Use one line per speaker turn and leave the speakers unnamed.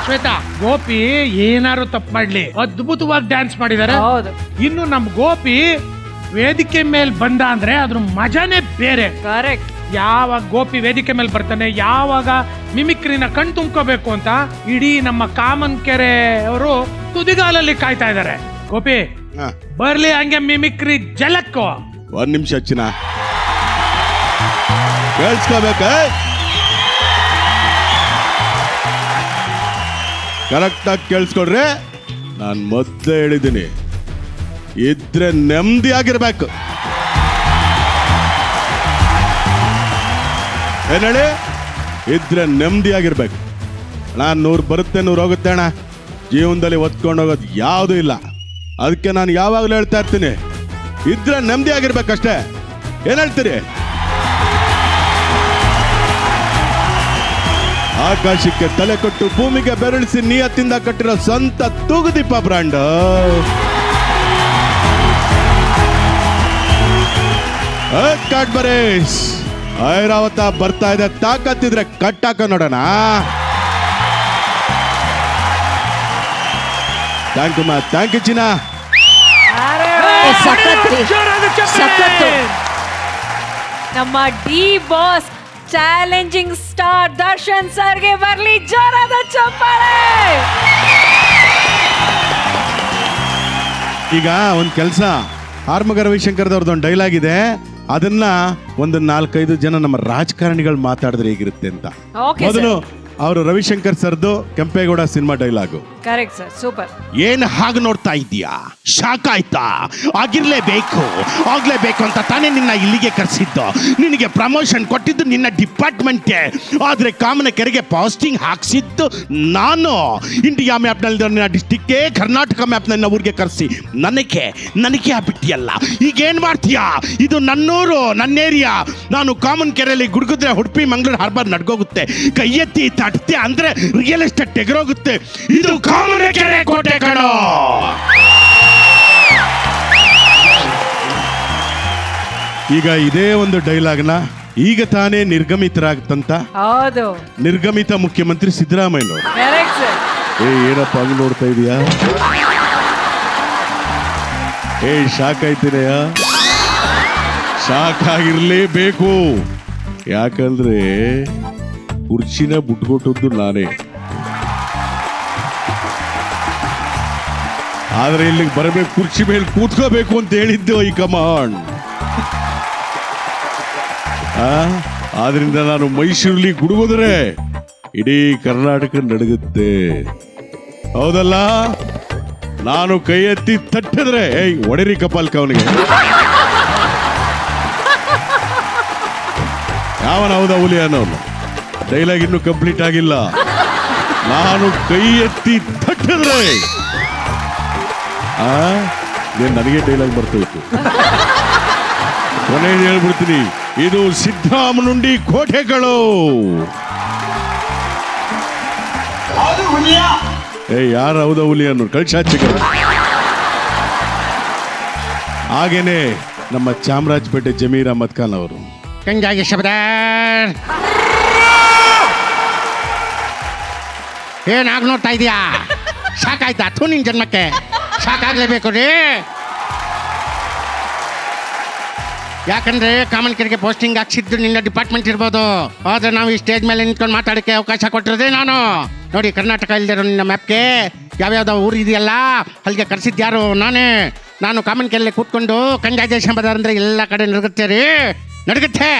ಶ್ವೇತಾ, ಗೋಪಿ ಏನಾರು ತಪ್ಪು ಮಾಡ್ಲಿ ಅದ್ಭುತವಾಗಿ ಡ್ಯಾನ್ಸ್ ಮಾಡಿದಾರೆ.
ಹೌದು.
ಇನ್ನು ನಮ್ ಗೋಪಿ ವೇದಿಕೆ ಮೇಲೆ ಬಂದ ಅಂದ್ರೆ ಅದ್ರ ಮಜಾನೇ ಬೇರೆ.
ಕರೆಕ್ಟ್.
ಯಾವಾಗ ಗೋಪಿ ವೇದಿಕೆ ಮೇಲೆ ಬರ್ತಾನೆ, ಯಾವಾಗ ಮಿಮಿಕ್ರಿನ ಕಣ್ ತುಂಬ್ಕೋಬೇಕು ಅಂತ ಇಡೀ ನಮ್ಮ ಕಾಮನ್ ಕೆರೆ ಅವರು ತುದಿಗಾಲಲ್ಲಿ ಕಾಯ್ತಾ ಇದಾರೆ. ಗೋಪಿ ಬರ್ಲಿ ಹಂಗೆ ಮಿಮಿಕ್ರಿ ಜಲಕ್ಕೋ.
ಒಂದ್ ನಿಮಿಷ ಚಿನ್ನ ಕೇಳಿಸ್ಕೋಬೇಕ. ಕರೆಕ್ಟಾಗಿ ಕೇಳಿಸ್ಕೊಡ್ರಿ. ನಾನು ಮೊದಲೇ ಹೇಳಿದ್ದೀನಿ, ಇದ್ರೆ ನೆಮ್ಮದಿ ಆಗಿರ್ಬೇಕು. ಏನ್ ಹೇಳಿ? ಇದ್ರೆ ನೆಮ್ಮದಿ ಆಗಿರ್ಬೇಕು. ನಾನು 100 ಬರುತ್ತೆ 100 ಹೋಗುತ್ತೆ ಅಣ್ಣ. ಜೀವನದಲ್ಲಿ ಒತ್ಕೊಂಡು ಹೋಗೋದು ಯಾವುದೂ ಇಲ್ಲ. ಅದಕ್ಕೆ ನಾನು ಯಾವಾಗಲೂ ಹೇಳ್ತಾ ಇರ್ತೀನಿ, ಇದ್ರೆ ನೆಮ್ಮದಿ ಆಗಿರ್ಬೇಕಷ್ಟೇ. ಏನ್ ಹೇಳ್ತೀರಿ? ಆಕಾಶಕ್ಕೆ ತಲೆ ಕೊಟ್ಟು ಭೂಮಿಗೆ ಬೆರಳಿಸಿ ನಿಯತ್ತಿಂದ ಕಟ್ಟಿರೋ ಸ್ವಂತ ತೂಗುದೀಪ ಬ್ರಾಂಡ್. ಕಾಡ್ಬರೇಶ್ ಐರಾವತ ಬರ್ತಾ ಇದೆ. ತಾಕತ್ತಿದ್ರೆ ಕಟ್ಟಾಕ ನೋಡೋಣ. ಥ್ಯಾಂಕ್ ಯು ಮಾ, ಥ್ಯಾಂಕ್ ಯು ಚಿನ್ನ.
ನಮ್ಮ D boss challenging star Darshan ಸರ್ಗೆ ಬರ್ಲಿ ಜೋರಾದ ಚಪ್ಪಾಳೆ.
ಈಗ ಒಂದು ಕೆಲಸ, ಆರ್ಮಗ ರವಿಶಂಕರ್ದವ್ರದ್ದು ಒಂದು ಡೈಲಾಗ್ ಇದೆ. ಅದನ್ನ ಒಂದು 4-5 ಜನ ನಮ್ಮ ರಾಜಕಾರಣಿಗಳು ಮಾತಾಡಿದ್ರೆ ಹೇಗಿರುತ್ತೆ ಅಂತ. ಮೊದಲು ಅವರು ರವಿಶಂಕರ್ ಸರ್ದು Kempegowda cinema dialogue.
Correct sir, super.
ಏನ್ ಹಾಗೆ ನೋಡ್ತಾ ಇದೀಯಾ? ಶಾಕ್ ಆಯ್ತಾ? ಆಗ್ಲೇಬೇಕು ಅಂತ ತಾನೇ ನಿನ್ನ ಇಲ್ಲಿಗೆ ಕರೆಸಿದ್ದು. ನಿನಗೆ ಪ್ರಮೋಷನ್ ಕೊಟ್ಟಿದ್ದು ನಿನ್ನ ಡಿಪಾರ್ಟ್ಮೆಂಟ್ಗೆ, ಆದ್ರೆ ಕಾಮನ ಕೆರೆಗೆ ಪಾಸ್ಟಿಂಗ್ ಹಾಕ್ಸಿದ್ದು ನಾನು. ಇಂಡಿಯಾ ಮ್ಯಾಪ್ನಲ್ಲಿ ನನ್ನ ಡಿಸ್ಟಿಕ್ಗೆ, ಕರ್ನಾಟಕ ಮ್ಯಾಪ್ ನನ್ನ ಊರಿಗೆ ಕರೆಸಿ ನನಗೆ ಆಗ್ಬಿಟ್ಟಿಯಲ್ಲ. ಈಗೇನ್ ಮಾಡ್ತೀಯಾ? ಇದು ನನ್ನೂರು, ನನ್ನ ಏರಿಯಾ. ನಾನು ಕಾಮನ್ ಕೆರೆಯಲ್ಲಿ ಗುಡುಗಿದ್ರೆ ಉಡುಪಿ ಮಂಗಳೂರು ಹಾರ್ಬರ್ ನಡ್ಗೋಗುತ್ತೆ. ಕೈ ಎತ್ತಿ ತಟ್ಟೆ ಅಂದ್ರೆ ರಿಯಲ್ ಎಸ್ಟೇಟ್ ಎಗರೋಗುತ್ತೆ. ಇದು ಕಾಮನ್ ಕೆರೆ ಕೋಟೆ ಕಣೋ. ಈಗ ಇದೇ ಒಂದು ಡೈಲಾಗ್ನ ಈಗ ತಾನೇ ನಿರ್ಗಮಿತರಾಗ್ತಂತ
ಹೌದು
ನಿರ್ಗಮಿತ ಮುಖ್ಯಮಂತ್ರಿ ಸಿದ್ದರಾಮಯ್ಯನವರು.
Correct sir.
ಏನಪ್ಪ ಹಂಗ್ ನೋಡ್ತಾ ಇದೀಯಾ? ಶಾಕ್ ಆಯ್ತೀನಯ್ಯ. ಶಾಕ್ ಆಗಿರ್ಲೇಬೇಕು. ಯಾಕಂದ್ರೆ ಕುರ್ಚಿನ ಬಿಟ್ಕೊಟ್ಟದ್ದು ನಾನೇ. ಆದ್ರೆ ಇಲ್ಲಿಗೆ ಬರಬೇಕು, ಕುರ್ಚಿ ಮೇಲೆ ಕೂತ್ಕೋಬೇಕು ಅಂತ ಹೇಳಿದ್ದು ಈ ಕಮಾಂಡ್. ಆದ್ರಿಂದ ನಾನು ಮೈಸೂರಲ್ಲಿ ಗುಡುಗಿದ್ರೆ ಇಡೀ ಕರ್ನಾಟಕ ನಡುಗುತ್ತೆ. ಹೌದಲ್ಲ? ನಾನು ಕೈ ಎತ್ತಿ ತಟ್ಟಿದ್ರೆ ಒಡೆರಿ ಕಪಾಲ್ಕ ಅವನಿಗೆ. ಯಾವನ ಹೌದಾ ಹುಲಿ ಅನ್ನೋನು? ಡೈಲಾಗ್ ಇನ್ನೂ ಕಂಪ್ಲೀಟ್ ಆಗಿಲ್ಲ. ನಾನು ಕೈ ಎತ್ತಿ ತಟ್ಟಿದ್ರೆ ನನಗೆ ಡೈಲಾಗ್ ಬರ್ತೋಯ್ತು. ಕೊನೆಗೆ ಹೇಳ್ಬಿಡ್ತೀನಿ, ಇದು ಸಿದ್ದರಾಮನುಂಡಿ ಕೋಟೆಗಳು. ಯಾರ ಹೌದಾ ಹುಲಿ ಅನ್ನೋರು ಕಳ್ಸಾಚಿಕ. ಹಾಗೇನೆ ನಮ್ಮ ಚಾಮರಾಜಪೇಟೆ ಜಮೀರ್ ಅಹಮದ್ ಖಾನ್ ಅವರು.
ಕಂಗಾಗಿ ಶಬ್ದಾರ್ ಏನಾಗ್ ನೋಡ್ತಾ ಇದೀಯಾ? ಸಾಕಾಯ್ತಾ? ಥೂ, ನಿನ್ ಜನ್ಮಕ್ಕೆ ಸಾಕಾಗ್ಲೇಬೇಕು ರೀ. ಯಾಕಂದ್ರೆ ಕಾಮನ್ ಕೆರೆಗೆ ಪೋಸ್ಟಿಂಗ್ ಹಾಕ್ಸಿದ್ದು ನಿನ್ನ ಡಿಪಾರ್ಟ್ಮೆಂಟ್ ಇರ್ಬೋದು, ಆದ್ರೆ ನಾವು ಈ ಸ್ಟೇಜ್ ಮೇಲೆ ನಿಂತ್ಕೊಂಡು ಮಾತಾಡಕ್ಕೆ ಅವಕಾಶ ಕೊಟ್ಟಿರೋದೇ ನಾನು. ನೋಡಿ, ಕರ್ನಾಟಕ ಇಲ್ದಿರೋ ನಿನ್ನ ಮ್ಯಾಪ್ಗೆ ಯಾವ್ಯಾವ್ದೋ ಊರು ಇದೆಯಲ್ಲ ಅಲ್ಲಿಗೆ ಕರೆಸಿದ್ಯಾರು ನಾನೇ. ನಾನು ಕಾಮನ್ ಕೆರೆಯಲ್ಲಿ ಕೂತ್ಕೊಂಡು ಕಂಜಾಜೇಶನ್ ಬದಾರಂದ್ರೆ ಎಲ್ಲ ಕಡೆ ನಡುಗುತ್ತೆ ರೀ, ನಡುಗುತ್ತೆ.